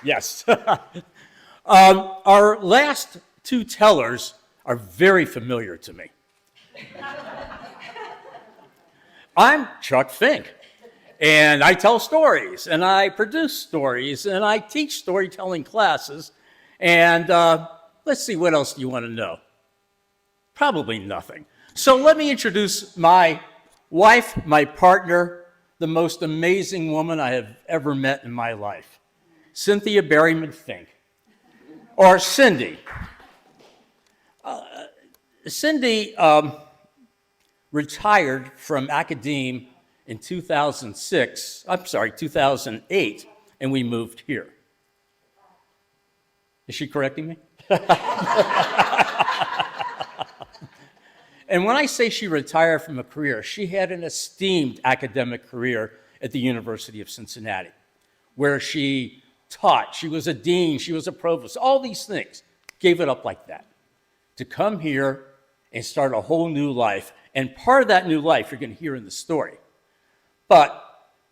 Yes. Our last two tellers are very familiar to me. I'm Chuck Fink, and I tell stories, and I produce stories, and I teach storytelling classes, and let's see, what else do you want to know? Probably nothing. So let me introduce my wife, my partner, the most amazing woman I have ever met in my life, Cynthia Berryman Fink, or Cindy. Cindy retired from academe in 2008, and we moved here. Is she correcting me? And when I say she retired from a career, she had an esteemed academic career at the University of Cincinnati, where she taught. She was a dean, she was a provost, all these things. Gave it up like that to come here and start a whole new life. And part of that new life you're going to hear in the story. But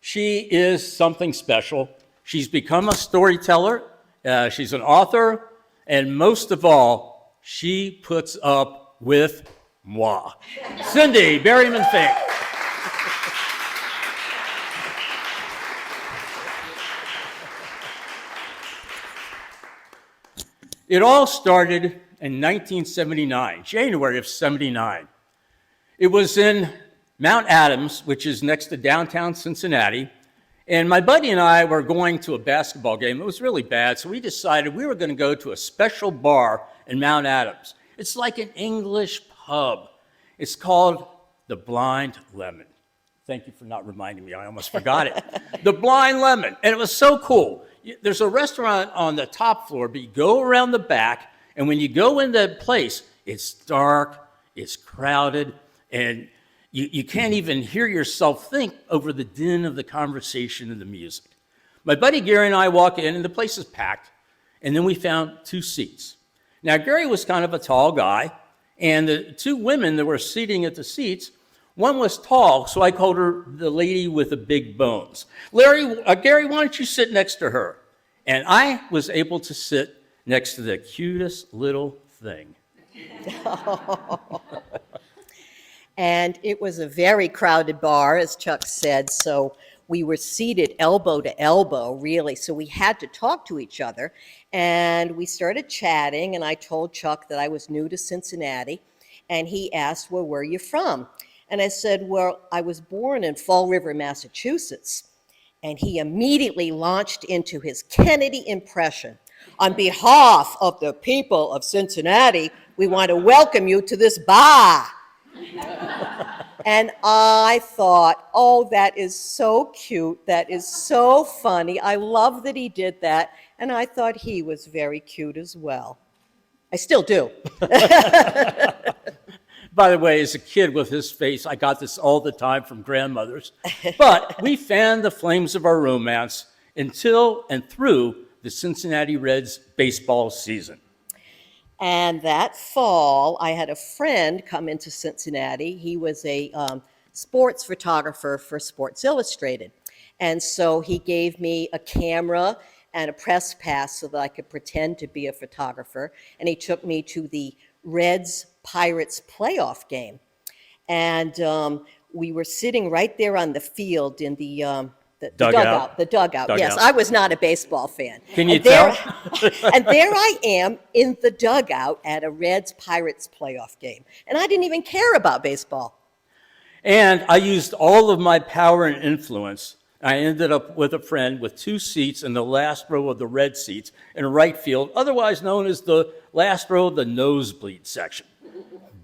she is something special. She's become a storyteller, she's an author, and most of all, she puts up with moi. Cindy Berryman Fink. It all started in 1979, January of 79. It was in Mount Adams, which is next to downtown Cincinnati, and my buddy and I were going to a basketball game. It was really bad, so we decided we were going to go to a special bar in Mount Adams. It's like an English pub. It's called the Blind Lemon. Thank you for not reminding me. I almost forgot it. The Blind Lemon. And it was so cool. There's a restaurant on the top floor, but you go around the back, and when you go in the place, it's dark, it's crowded, and you can't even hear yourself think over the din of the conversation and the music. My buddy Gary and I walk in, and the place is packed, and then we found two seats. Now, Gary was kind of a tall guy, and the two women that were sitting at the seats, one was tall, so I called her the lady with the big bones. Gary, why don't you sit next to her? And I was able to sit next to the cutest little thing. And it was a very crowded bar, as Chuck said, so we were seated elbow to elbow, really, so we had to talk to each other. And we started chatting, and I told Chuck that I was new to Cincinnati, and he asked, well, where are you from? And I said, well, I was born in Fall River, Massachusetts. And he immediately launched into his Kennedy impression. On behalf of the people of Cincinnati, we want to welcome you to this bar. And I thought, oh, that is so cute. That is so funny. I love that he did that. And I thought he was very cute as well. I still do. By the way, as a kid with his face, I got this all the time from grandmothers. But we fanned the flames of our romance until and through the Cincinnati Reds baseball season. And that fall, I had a friend come into Cincinnati. He was a sports photographer for Sports Illustrated. And so he gave me a camera and a press pass so that I could pretend to be a photographer. And he took me to the Reds-Pirates playoff game. And we were sitting right there on the field in the dugout. The dugout. Yes, I was not a baseball fan. Can you tell? And there I am in the dugout at a Reds-Pirates playoff game. And I didn't even care about baseball. And I used all of my power and influence. I ended up with a friend with two seats in the last row of the red seats in right field, otherwise known as the last row of the nosebleed section.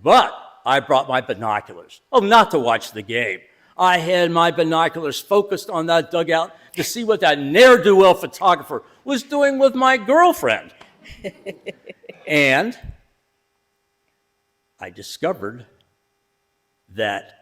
But I brought my binoculars. Oh, not to watch the game. I had my binoculars focused on that dugout to see what that ne'er-do-well photographer was doing with my girlfriend. And I discovered that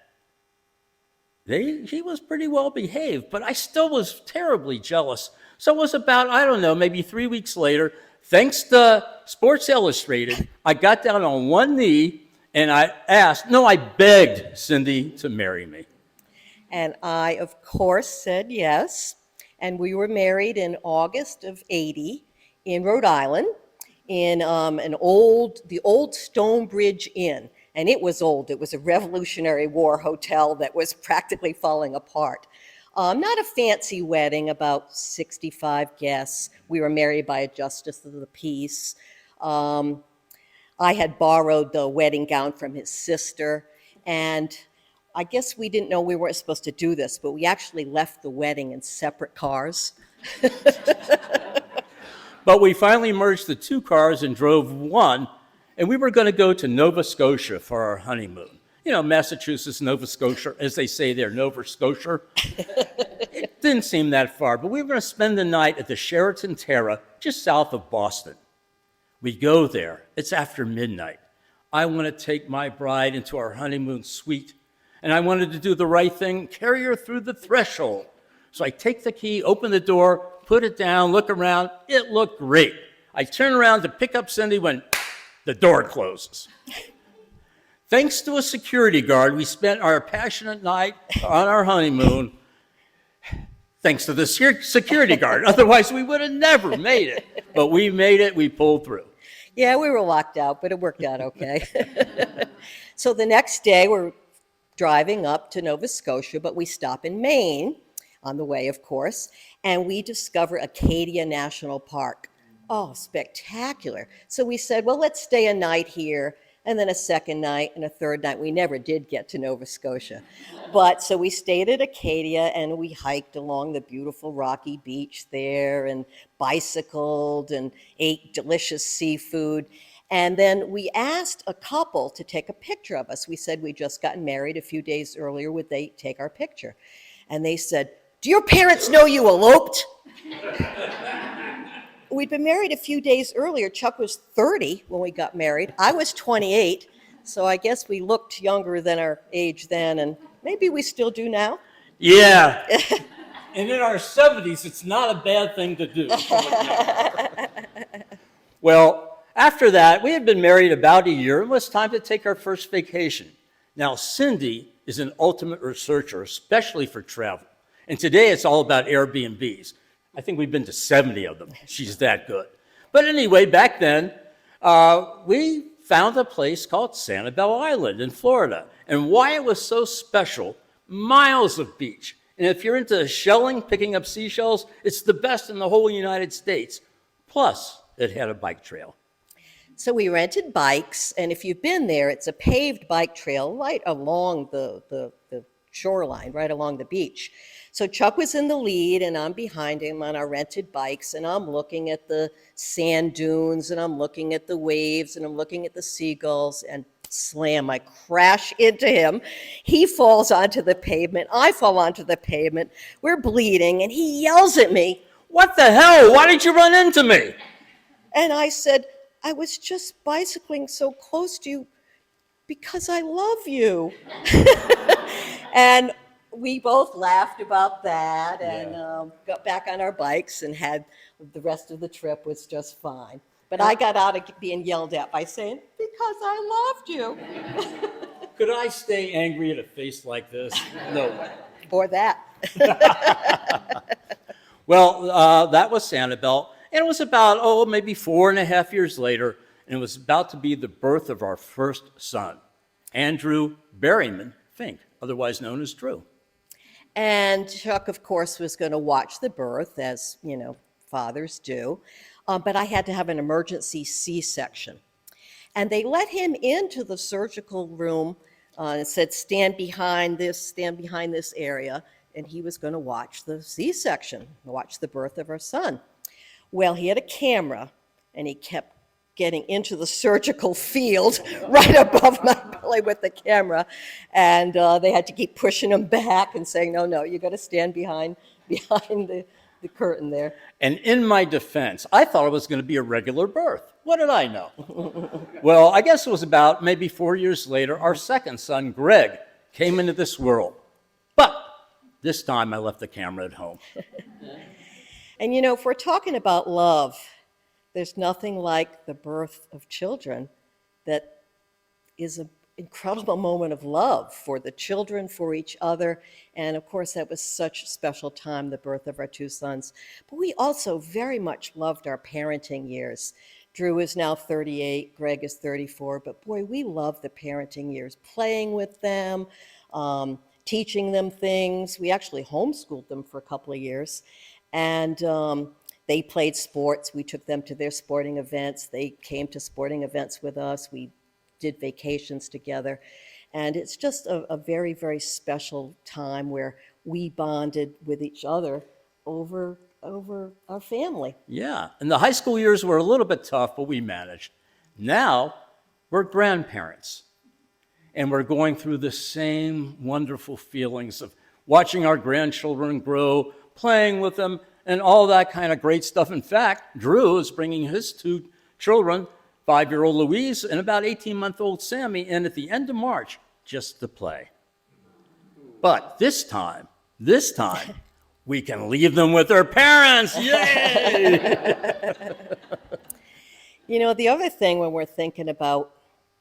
she was pretty well behaved, but I still was terribly jealous. So it was about, I don't know, maybe 3 weeks later, thanks to Sports Illustrated, I got down on one knee and I begged Cindy to marry me. And I, of course, said yes. And we were married in August of '80 in Rhode Island in the old Stonebridge Inn. And it was old. It was a Revolutionary War hotel that was practically falling apart. Not a fancy wedding, about 65 guests. We were married by a justice of the peace. I had borrowed the wedding gown from his sister, and I guess we didn't know we weren't supposed to do this, but we actually left the wedding in separate cars. But we finally merged the two cars and drove one, and we were going to go to Nova Scotia for our honeymoon. You know, Massachusetts, Nova Scotia, as they say there, Nova Scotia. It didn't seem that far, but we were going to spend the night at the Sheraton Terra, just south of Boston. We go there. It's after midnight. I want to take my bride into our honeymoon suite, and I wanted to do the right thing, carry her through the threshold. So I take the key, open the door, put it down, look around. It looked great. I turn around to pick up Cindy when the door closes. Thanks to a security guard, we spent our passionate night on our honeymoon. Thanks to the security guard. Otherwise, we would have never made it. But we made it. We pulled through. Yeah, we were locked out, but it worked out okay. So the next day, we're driving up to Nova Scotia, but we stop in Maine on the way, of course, and we discover Acadia National Park. Oh, spectacular. So we said, well, let's stay a night here, and then a second night and a third night. We never did get to Nova Scotia. But so we stayed at Acadia, and we hiked along the beautiful rocky beach there and bicycled and ate delicious seafood. And then we asked a couple to take a picture of us. We said we'd just gotten married a few days earlier. Would they take our picture? And they said, do your parents know you eloped? We'd been married a few days earlier. Chuck was 30 when we got married. I was 28, so I guess we looked younger than our age then, and maybe we still do now. Yeah. And in our 70s, it's not a bad thing to do. Well, after that, we had been married about a year. It was time to take our first vacation. Now, Cindy is an ultimate researcher, especially for travel. And today it's all about Airbnbs. I think we've been to 70 of them. She's that good. But anyway, back then, we found a place called Sanibel Island in Florida. And why it was so special, miles of beach. And if you're into shelling, picking up seashells, it's the best in the whole United States. Plus, it had a bike trail. So we rented bikes, and if you've been there, it's a paved bike trail right along the shoreline, right along the beach. So Chuck was in the lead, and I'm behind him on our rented bikes, and I'm looking at the sand dunes, and I'm looking at the waves, and I'm looking at the seagulls, and slam, I crash into him. He falls onto the pavement. I fall onto the pavement. We're bleeding, and he yells at me. What the hell? Why did you run into me? And I said, I was just bicycling so close to you because I love you. And we both laughed about that and got back on our bikes and had the rest of the trip was just fine. But I got out of being yelled at by saying, because I loved you. Could I stay angry at a face like this? No way. Or that. Well, that was Sanibel. And it was about, maybe 4.5 years later, and it was about to be the birth of our first son, Andrew Berryman Fink, otherwise known as Drew. And Chuck, of course, was going to watch the birth, as, fathers do. But I had to have an emergency C-section. And they let him into the surgical room and said, stand behind this area. And he was going to watch the C-section, watch the birth of our son. Well, he had a camera, and he kept getting into the surgical field right above my belly with the camera. And they had to keep pushing him back and saying, no, you got to stand behind the curtain there. And in my defense, I thought it was going to be a regular birth. What did I know? Well, I guess it was about maybe 4 years later, our second son, Greg, came into this world. But this time I left the camera at home. And if we're talking about love, there's nothing like the birth of children that is incredible moment of love for the children, for each other. And of course, that was such a special time, the birth of our two sons. But we also very much loved our parenting years. Drew is now 38, Greg is 34, but boy, we love the parenting years, playing with them, teaching them things. We actually homeschooled them for a couple of years. And they played sports. We took them to their sporting events. They came to sporting events with us. We did vacations together. And it's just a very, very special time where we bonded with each other over our family. Yeah, and the high school years were a little bit tough, but we managed. Now, we're grandparents, and we're going through the same wonderful feelings of watching our grandchildren grow, playing with them, and all that kind of great stuff. In fact, Drew is bringing his two children, 5-year-old Louise and about 18-month-old Sammy, in at the end of March just to play. But this time, we can leave them with their parents. Yay! You know, the other thing when we're thinking about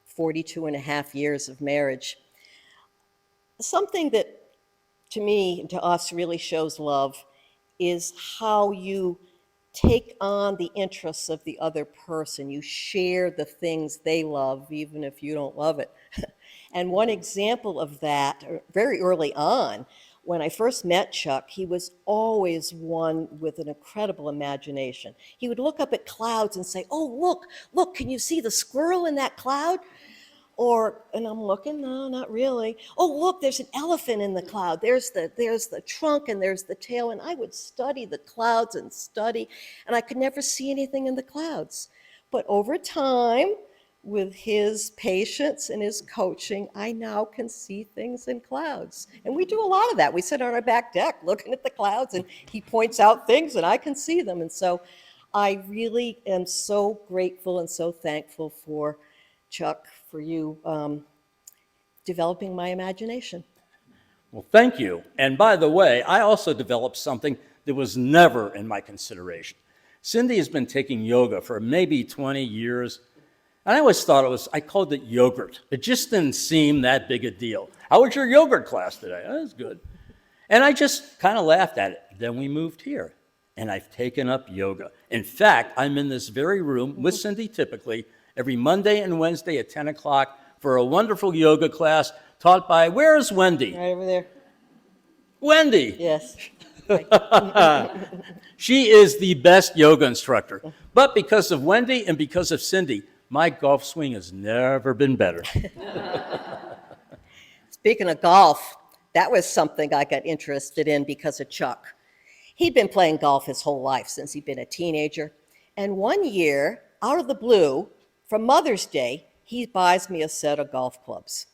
42 and a half years of marriage, something that to me and to us really shows love is how you take on the interests of the other person. You share the things they love, even if you don't love it. And one example of that, very early on, when I first met Chuck, he was always one with an incredible imagination. He would look up at clouds and say, "Oh, look, can you see the squirrel in that cloud?" And I'm looking, no, not really. "Oh, look, there's an elephant in the cloud. There's the trunk and there's the tail." And I would study the clouds and I could never see anything in the clouds. But over time, with his patience and his coaching, I now can see things in clouds. And we do a lot of that. We sit on our back deck looking at the clouds, and he points out things and I can see them. And so I really am so grateful and so thankful for Chuck, for you developing my imagination. Well, thank you. And by the way, I also developed something that was never in my consideration. Cindy has been taking yoga for maybe 20 years. And I always thought I called it yogurt. It just didn't seem that big a deal. How was your yogurt class today? Oh, that was good. And I just kind of laughed at it. Then we moved here, and I've taken up yoga. In fact, I'm in this very room with Cindy typically every Monday and Wednesday at 10 o'clock for a wonderful yoga class taught by, where's Wendy? Right over there. Wendy. Yes. She is the best yoga instructor. But because of Wendy and because of Cindy, my golf swing has never been better. Speaking of golf, that was something I got interested in because of Chuck. He'd been playing golf his whole life since he'd been a teenager. And one year, out of the blue, for Mother's Day, he buys me a set of golf clubs.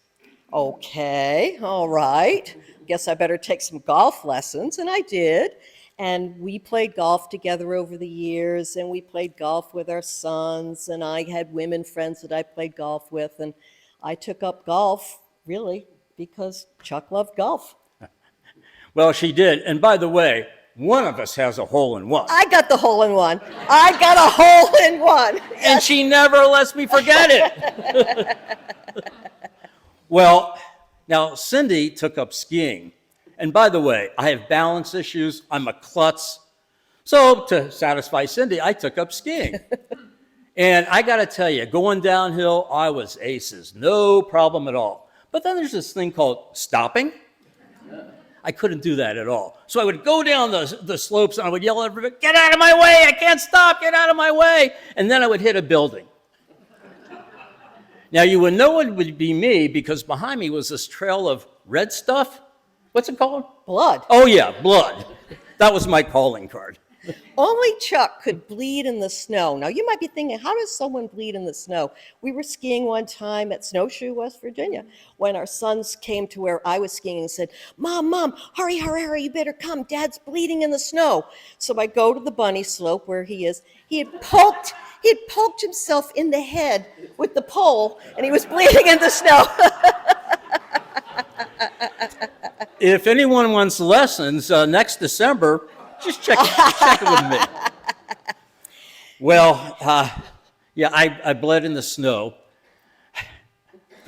Okay, all right. Guess I better take some golf lessons. And I did. And we played golf together over the years, and we played golf with our sons, and I had women friends that I played golf with, and I took up golf, really, because Chuck loved golf. Well, she did. And by the way, one of us has a hole-in-one. I got the hole-in-one. I got a hole-in-one. And she never lets me forget it. Well, now Cindy took up skiing. And by the way, I have balance issues. I'm a klutz. So to satisfy Cindy, I took up skiing. And I got to tell you, going downhill, I was aces. No problem at all. But then there's this thing called stopping. I couldn't do that at all. So I would go down the slopes and I would yell at everybody, "Get out of my way, I can't stop, get out of my way." And then I would hit a building. Now you would know it would be me because behind me was this trail of red stuff. What's it called? Blood. Oh yeah, blood. That was my calling card. Only Chuck could bleed in the snow. Now, you might be thinking, how does someone bleed in the snow? We were skiing one time at Snowshoe, West Virginia, when our sons came to where I was skiing and said, Mom, hurry, you better come. Dad's bleeding in the snow. So I go to the bunny slope where he is. He had poked himself in the head with the pole, and he was bleeding in the snow. If anyone wants lessons next December, just check it with me. Well, yeah, I bled in the snow.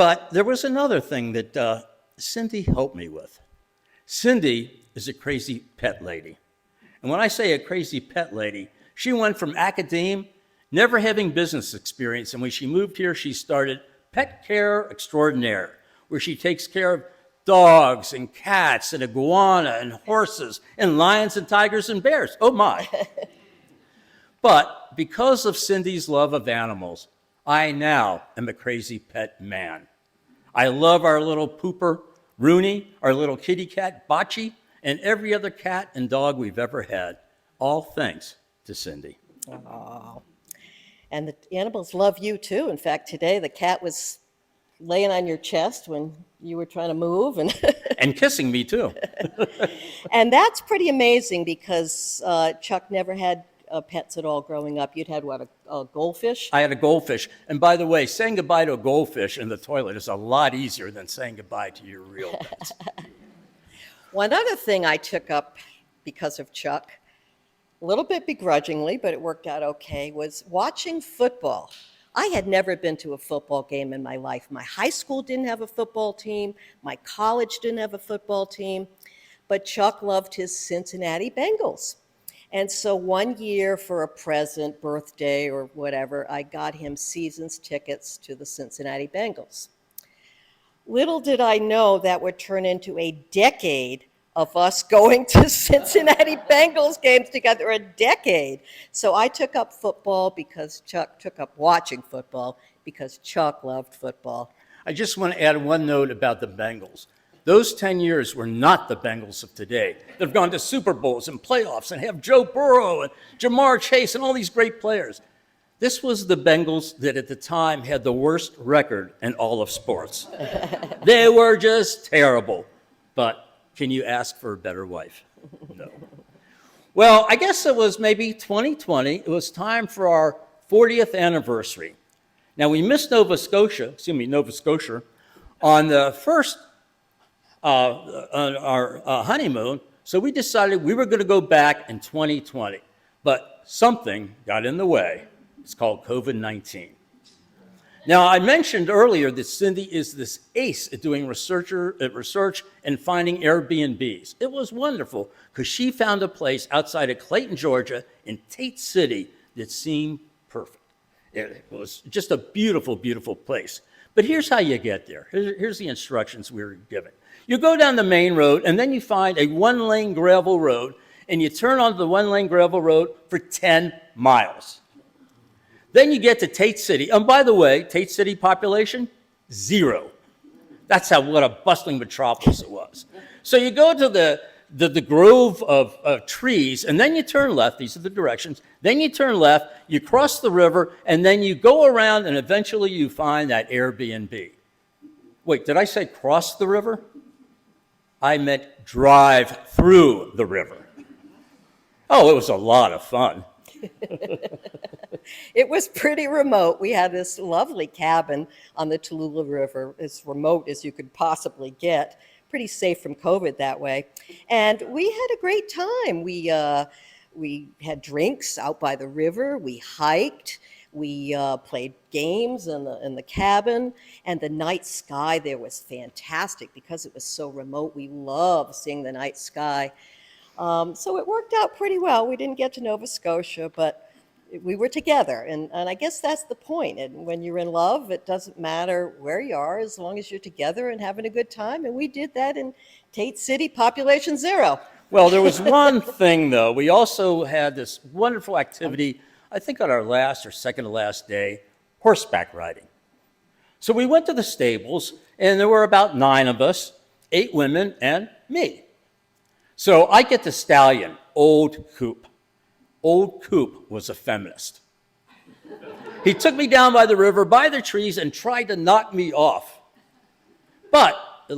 But there was another thing that Cindy helped me with. Cindy is a crazy pet lady. And when I say a crazy pet lady, she went from academe, never having business experience, and when she moved here, she started Pet Care Extraordinaire, where she takes care of dogs and cats and iguana and horses and lions and tigers and bears. Oh my. But because of Cindy's love of animals, I now am a crazy pet man. I love our little pooper, Rooney, our little kitty cat, Bocce, and every other cat and dog we've ever had, all thanks to Cindy. Oh. And the animals love you too. In fact, today the cat was laying on your chest when you were trying to move. And kissing me too. And that's pretty amazing because Chuck never had pets at all growing up. You'd had what, a goldfish? I had a goldfish. And by the way, saying goodbye to a goldfish in the toilet is a lot easier than saying goodbye to your real pets. One other thing I took up because of Chuck, a little bit begrudgingly, but it worked out okay, was watching football. I had never been to a football game in my life. My high school didn't have a football team. My college didn't have a football team. But Chuck loved his Cincinnati Bengals. And so one year for a present, birthday or whatever, I got him season's tickets to the Cincinnati Bengals. Little did I know that would turn into a decade of us going to Cincinnati Bengals games together, a decade. So I took up football because Chuck took up watching football because Chuck loved football. I just want to add one note about the Bengals. Those 10 years were not the Bengals of today. They've gone to Super Bowls and playoffs and have Joe Burrow and Jamar Chase and all these great players. This was the Bengals that at the time had the worst record in all of sports. They were just terrible. But can you ask for a better wife? No. Well, I guess it was maybe 2020. It was time for our 40th anniversary. Now, we missed Nova Scotia on the first on our honeymoon, so we decided we were going to go back in 2020. But something got in the way. It's called COVID-19. Now, I mentioned earlier that Cindy is this ace at doing research and finding Airbnbs. It was wonderful because she found a place outside of Clayton, Georgia, in Tate City that seemed perfect. It was just a beautiful, beautiful place. But here's how you get there. Here's the instructions we were given. You go down the main road, and then you find a one-lane gravel road, and you turn onto the one-lane gravel road for 10 miles. Then you get to Tate City. And by the way, Tate City population, 0. That's what a bustling metropolis it was. So you go to the grove of trees, and then you turn left. These are the directions. Then you turn left, you cross the river, and then you go around, and eventually you find that Airbnb. Wait, did I say cross the river? I meant drive through the river. Oh, it was a lot of fun. It was pretty remote. We had this lovely cabin on the Tallulah River, as remote as you could possibly get. Pretty safe from COVID that way. And we had a great time. We had drinks out by the river. We hiked. We played games in the cabin. And the night sky there was fantastic because it was so remote. We loved seeing the night sky. So it worked out pretty well. We didn't get to Nova Scotia, but we were together. And I guess that's the point. And when you're in love, it doesn't matter where you are as long as you're together and having a good time. And we did that in Tate City, population 0. Well, there was one thing, though. We also had this wonderful activity, I think on our last or second to last day, horseback riding. So we went to the stables, and there were about 9 of us, 8 women and me. So I get the stallion, Old Coop. Old Coop was a feminist. He took me down by the river, by the trees, and tried to knock me off. But as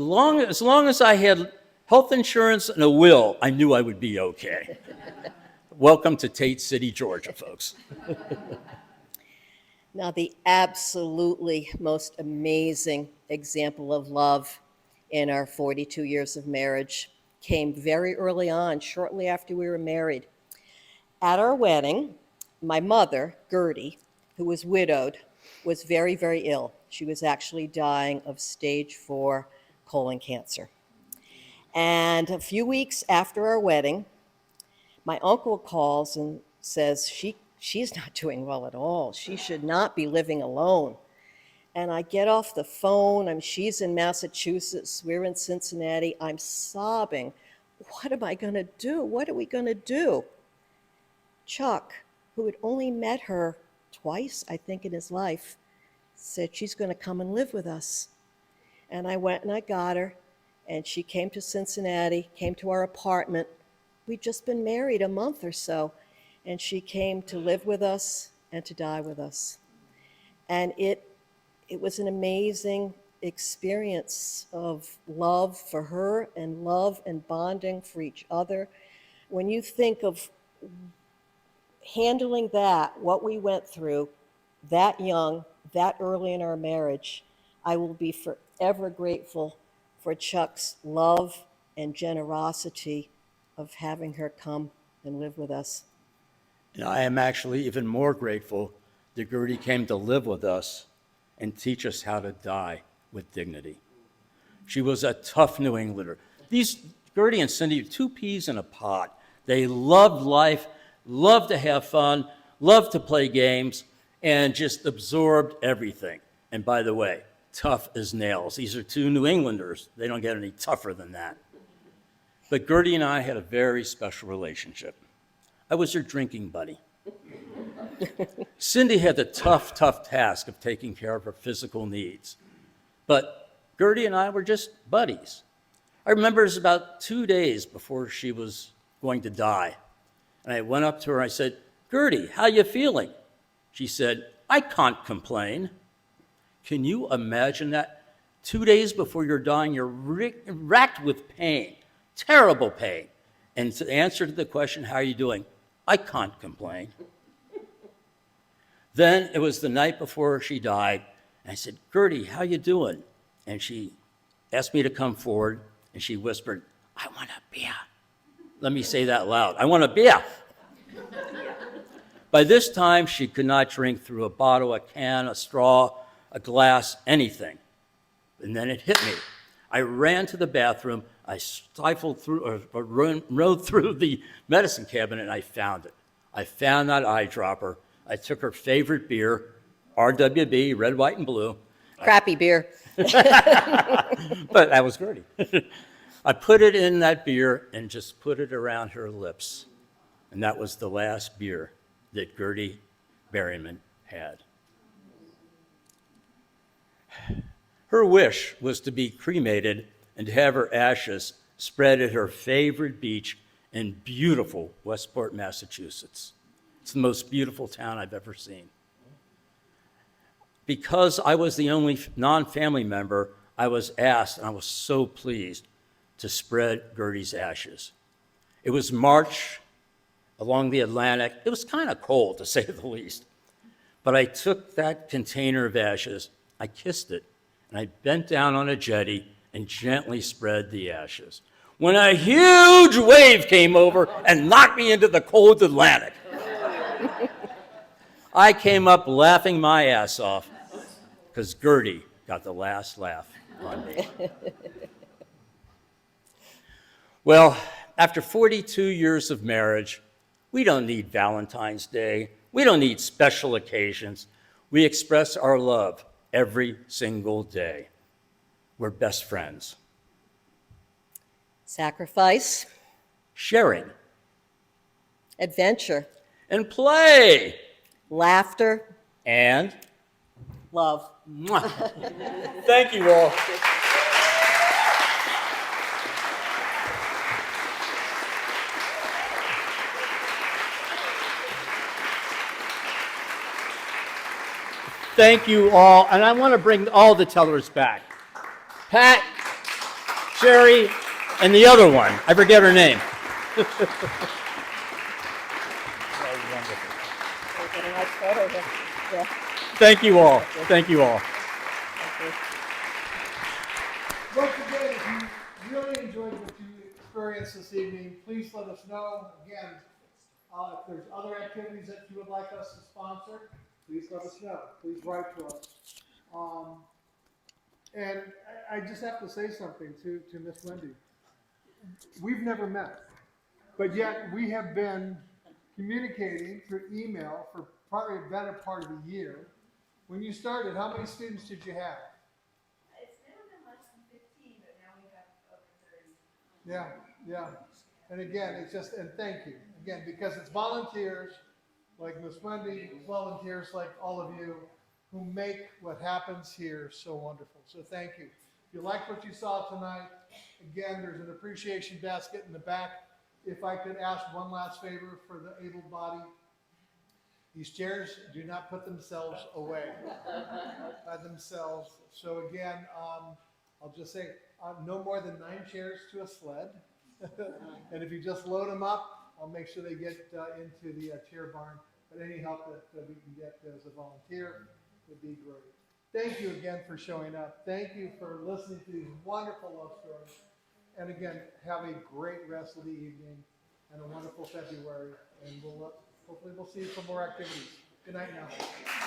long as I had health insurance and a will, I knew I would be okay. Welcome to Tate City, Georgia, folks. Now, the absolutely most amazing example of love in our 42 years of marriage came very early on, shortly after we were married. At our wedding, my mother, Gerty, who was widowed, was very, very ill. She was actually dying of stage 4 colon cancer. And a few weeks after our wedding, my uncle calls and says she's not doing well at all. She should not be living alone. And I get off the phone. She's in Massachusetts. We're in Cincinnati. I'm sobbing. What am I going to do? What are we going to do? Chuck, who had only met her twice, I think, in his life, said she's going to come and live with us. And I went and I got her, and she came to Cincinnati, came to our apartment. We'd just been married a month or so, and she came to live with us and to die with us. And it was an amazing experience of love for her and love and bonding for each other. When you think of handling that, what we went through, that young, that early in our marriage, I will be forever grateful for Chuck's love and generosity of having her come and live with us. And I am actually even more grateful that Gerty came to live with us and teach us how to die with dignity. She was a tough New Englander. These Gerty and Cindy are two peas in a pod. They loved life, loved to have fun, loved to play games, and just absorbed everything. And by the way, tough as nails. These are two New Englanders. They don't get any tougher than that. But Gerty and I had a very special relationship. I was her drinking buddy. Cindy had the tough task of taking care of her physical needs. But Gerty and I were just buddies. I remember it was about 2 days before she was going to die. And I went up to her and I said, "Gerty, how you feeling?" She said, "I can't complain." Can you imagine that? 2 days before you're dying, you're racked with pain, terrible pain. And the answer to the question, "How are you doing?" "I can't complain." Then it was the night before she died, and I said, "Gerty, how you doing?" And she asked me to come forward, and she whispered, "I want a beer." Let me say that loud. "I want a beer." By this time, she could not drink through a bottle, a can, a straw, a glass, anything. And then it hit me. I ran to the bathroom. I stifled through, or rode through the medicine cabinet, and I found it. I found that eyedropper. I took her favorite beer, RWB, red, white, and blue. Crappy beer. But that was Gerty. I put it in that beer and just put it around her lips. And that was the last beer that Gerty Berryman had. Her wish was to be cremated and to have her ashes spread at her favorite beach in beautiful Westport, Massachusetts. It's the most beautiful town I've ever seen. Because I was the only non-family member, I was asked, and I was so pleased, to spread Gerty's ashes. It was March along the Atlantic. It was kind of cold, to say the least. But I took that container of ashes, I kissed it, and I bent down on a jetty and gently spread the ashes. When a huge wave came over and knocked me into the cold Atlantic. I came up laughing my ass off because Gerty got the last laugh on me. Well, after 42 years of marriage, we don't need Valentine's Day. We don't need special occasions. We express our love every single day. We're best friends. Sacrifice. Sharing. Adventure. And play. Laughter. And Love. mwah. Thank you all. Thank you all, and I want to bring all the tellers back. Pat, Sherry, and the other one. I forget her name. Thank you all. Thank you all. Once again, if you really enjoyed what you experienced this evening, please let us know. Again, if there's other activities that you would like us to sponsor, please let us know. Please write to us. Um, and I just have to say something to Miss Wendy. We've never met, but yet we have been communicating through email for probably a better part of a year. When you started, how many students did you have? It's never been less than 15, but now we have over 30. Yeah, yeah. And again, it's just, and thank you. Again, because it's volunteers like Miss Wendy, volunteers like all of you who make what happens here so wonderful. So thank you. If you like what you saw tonight, again, there's an appreciation basket in the back. If I could ask one last favor for the able-bodied, these chairs do not put themselves away by themselves. So again, I'll just say, no more than 9 chairs to a sled. And if you just load them up, I'll make sure they get into the chair barn. But any help that we can get as a volunteer would be great. Thank you again for showing up. Thank you for listening to these wonderful love stories. And again, have a great rest of the evening and a wonderful February. And hopefully we'll see you for more activities. Good night now.